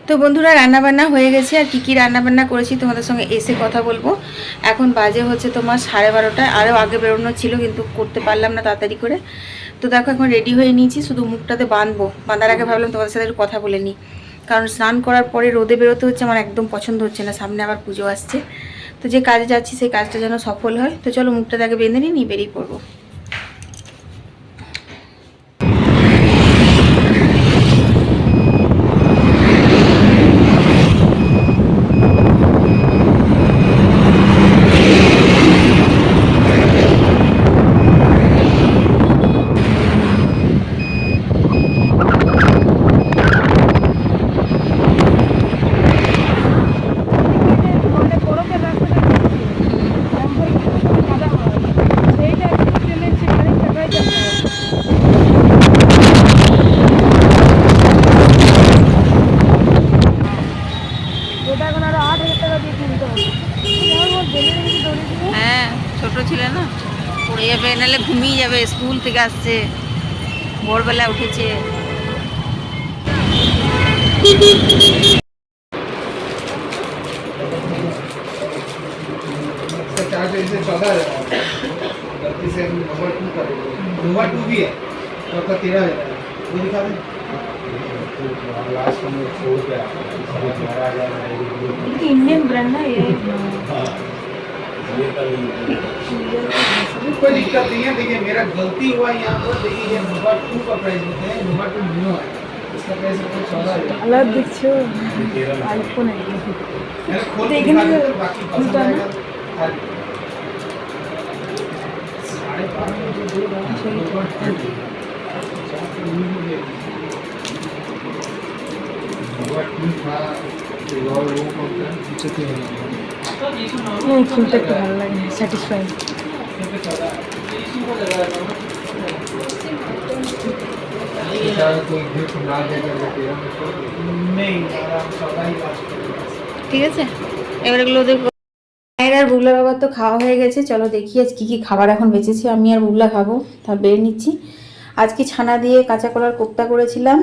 তো বন্ধুরা রান্নাবান্না হয়ে গেছে আর কী রান্নাবান্না করেছি তোমাদের সঙ্গে এসে কথা বলবো। এখন বাজে হচ্ছে তোমার 12:30, আরও আগে বেরোনো ছিল কিন্তু করতে পারলাম না তাড়াতাড়ি করে। তো দেখো এখন রেডি হয়ে নিয়েছি, শুধু মুখটাতে বাঁধবো। বাঁধার আগে ভাবলাম তোমাদের সাথে কথা বলে নিই, কারণ স্নান করার পরে রোদে বেরোতে হচ্ছে, আমার একদম পছন্দ হচ্ছে না। সামনে আবার পুজো আসছে, তো যে কাজে যাচ্ছি সেই কাজটা যেন সফল হয়। তো চলো মুখটাতে আগে বেঁধে নিই, বেরিয়ে পড়বো। হ্যাঁ, ছোট ছিল না, পড়ে যাবে, নাহলে ঘুমিয়ে যাবে। স্কুল থেকে আসছে, ভোরবেলা উঠেছে। इंडियन ब्रांड है ये। कोई दिक्कत नहीं है। देखिए मेरा गलती हुआ यहाँ पर। देखिए ये नोवा 2 का प्राइस होते हैं, नोवा 2 न्यू है, इसका प्राइस आपको 14,000 अलग दिखो आईफोन है ये। मैंने खोल के दिखा दिया, बाकी पसंद आएगा। 5.5 में जो दे रहा है नोवा 2 था, और वो कौन सा पीछे नहीं खुलते तो ভালো লাগে, স্যাটিসফাই। ঠিক আছে, এবার এগুলো দেখো। মায়ের আর বুগলা বাবার তো খাওয়া হয়ে গেছে। চলো দেখি আজ কী কী খাবার এখন বেঁচেছি। আমি আর বুগলা খাবো, তা বের নিচ্ছি। আজকে ছানা দিয়ে কাঁচা কলার কোপ্তা করেছিলাম,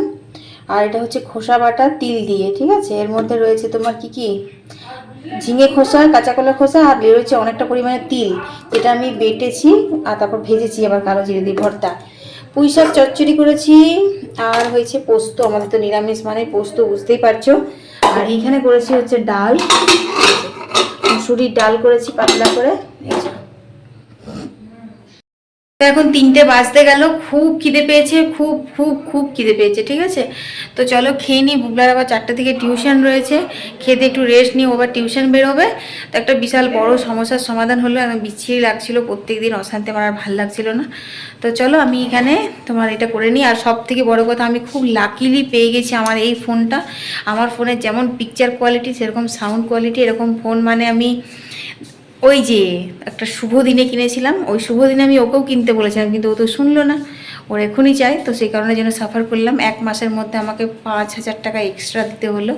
আর এটা হচ্ছে খোসা বাটা তিল দিয়ে। ঠিক আছে, এর মধ্যে রয়েছে তোমার কি কি ঝিঙে খোসা, কাঁচা কলার খোসা, আর রয়েছে অনেকটা পরিমাণে তিল, যেটা আমি বেটেছি আর তারপর ভেজেছি আবার কালো জিরে দিয়ে ভর্তা। পুঁই শাক চচ্চড়ি করেছি, আর হয়েছে পোস্ত। আমাদের তো নিরামিষ মানে পোস্ত, বুঝতেই পারছো। আর এইখানে করেছি হচ্ছে ডাল, মুসুরির ডাল করেছি পাতলা করে। এখন 3টে বাজতে গেল, খুব খিদে পেয়েছে, খুব খুব খুব খিদে পেয়েছে। ঠিক আছে, তো চলো খেয়ে নিই। বুগলার আবার 4টে থেকে টিউশন রয়েছে, খেতে একটু রেস্ট নিই, আবার টিউশন বেরোবে। তো একটা বিশাল বড় সমস্যার সমাধান হলো। একদম বিচ্ছিরি লাগছিল, প্রত্যেক দিন অশান্তি, আমার আর ভালো লাগছিল না। তো চলো আমি এখানে তোমার এটা করে নিই। আর সব থেকে বড় কথা, আমি খুব লাকিলি পেয়ে গেছি আমার এই ফোনটা। আমার ফোনের যেমন পিকচার কোয়ালিটি সেরকম সাউন্ড কোয়ালিটি, এরকম ফোন মানে আমি ওই যে একটা শুভ দিনে কিনেছিলাম, ওই শুভ দিনে আমি ওকেও কিনতে বলেছিলাম, কিন্তু ও তো শুনলো না, ওর এখনই চাই। তো সেই কারণে যেন সাফার করলাম। 1 মাসের মধ্যে আমাকে 5,000 টাকা এক্সট্রা দিতে হলো।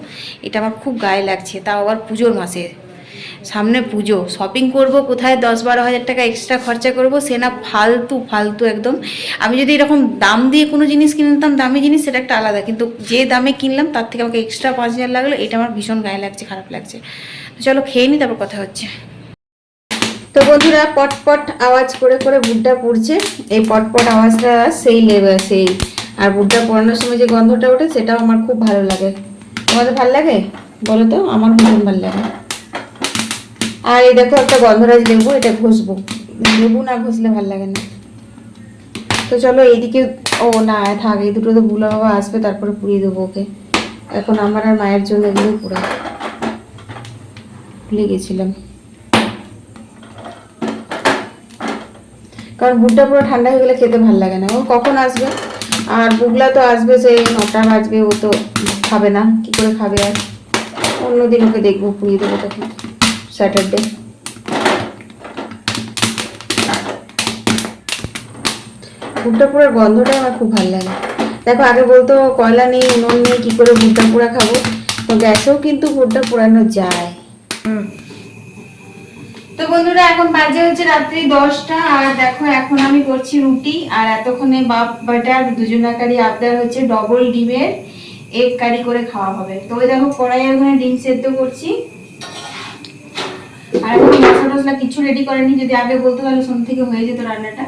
এটা আমার খুব গায়ে লাগছে, তাও আবার পুজোর মাসে। সামনে পুজো, শপিং করব কোথায় 10-12 হাজার টাকা এক্সট্রা খরচা করব, সে না ফালতু ফালতু একদম। আমি যদি এরকম দাম দিয়ে কোনো জিনিস কিনতাম, দামি জিনিস, সেটা একটা আলাদা, কিন্তু যে দামে কিনলাম তার থেকে আমাকে এক্সট্রা 5,000 লাগলো। এটা আমার ভীষণ গায়ে লাগছে, খারাপ লাগছে। তো চলো খেয়ে নিই, তারপর কথা হচ্ছে। তো বন্ধুরা পটপট আওয়াজ করে করে বুটটা পুড়ছে। এই পটপট আওয়াজটা সেই লেভেল, সেই। আর বুটটা পোড়ানোর সময় যে গন্ধটা ওঠে সেটাও আমার খুব ভালো লাগে। তোমাদের ভালো লাগে বলো তো? আমার ভীষণ ভালো লাগে। আর এই দেখো একটা গন্ধরাজ লেবু, এটা ঘষবো। লেবু না ঘষলে ভালো লাগে না। তো চলো এইদিকে, ও না থাক, এই দুটো তো বুলা বাবা আসবে, তারপরে পুড়িয়ে দেবো ওকে। এখন আমার আর মায়ের জন্য এগুলো পুরা ভুলে গেছিলাম, কারণ বুটটা পুরো ঠান্ডা হয়ে গেলে খেতে ভালো লাগে না। ও কখন আসবে? আর বুগলা তো আসবে সেই 9টা বাজবে, ও তো খাবে না, কি করে খাবে? আর অন্যদিন ওকে দেখবো, পুড়িয়ে দেবো তখন, স্যাটারডে। ভুট্টা পোড়ার গন্ধটাই আমার খুব ভালো লাগে। দেখো আগে বলতো কয়লা নেই, উনুন নেই, কী করে ভুট্টা পোড়া খাবো? তো গ্যাসেও কিন্তু ভুট্টা পোড়ানো যায়। তো বন্ধুরা এখন বাজে হচ্ছে রাত্রি 10টা, আর দেখো এখন আমি করছি রুটি। আর এতক্ষণে বাপ বাটার দুজনাকারী আবদার হচ্ছে ডবল ডিমের এগ কারি করে খাওয়া হবে। তো ওই দেখো কড়াইয়ে ওখানে ডিম সেদ্ধ করছি, আর এখন মশলা টসলা কিছু রেডি করেনি, যদি আগে বলতো তাহলে সন্ধ্যে থেকে হয়ে যেত রান্নাটা।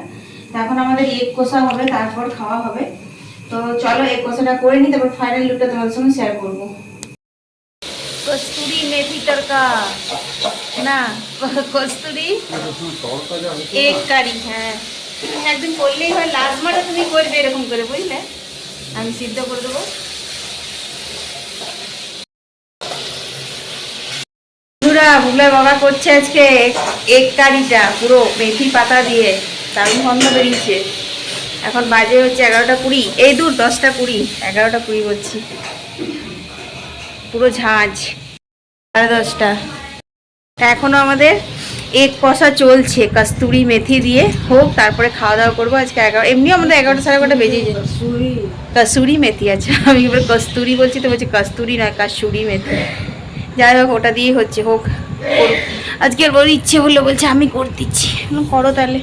তো এখন আমাদের এগ কষা হবে, তারপর খাওয়া হবে। তো চলো এগ কষাটা করে নিই, তারপর ফাইনাল লুকটা তোমাদের সঙ্গে শেয়ার করবো। কস্তুরি মেথি তড়কা না, কস্তুরি এগ কারি। হ্যাঁ একদিন করলেই হয়, লাজমাটা তুমি করবে এরকম করে, বুঝলে, আমি সিদ্ধ করে দেবো। বুবলার বাবা করছে আজকে এগ কারিটা পুরো মেথি পাতা দিয়ে, দারুণ গন্ধ বেরিয়েছে। এখন বাজে হচ্ছে 11টা 20, এই দূর 10টা 20, 11টা 20 বলছি, পুরো ঝাঁঝ 10:30। এখনো আমাদের এগ কষা চলছে, কস্তুরি মেথি দিয়ে হোক, তারপরে খাওয়া দাওয়া করবো। আজকে 11, এমনিও আমাদের 11টা 11:30 বেজে যায়। কসুরি মেথি, আচ্ছা আমি এবার কস্তুরি বলছি তো, বলছি কস্তুরি নয়, কসুরি মেথি। যাই হোক, ওটা দিয়ে হচ্ছে, হোক করুক। আজকে ওর ইচ্ছে হলো, বলছে আমি করে দিচ্ছি, করো তাহলে।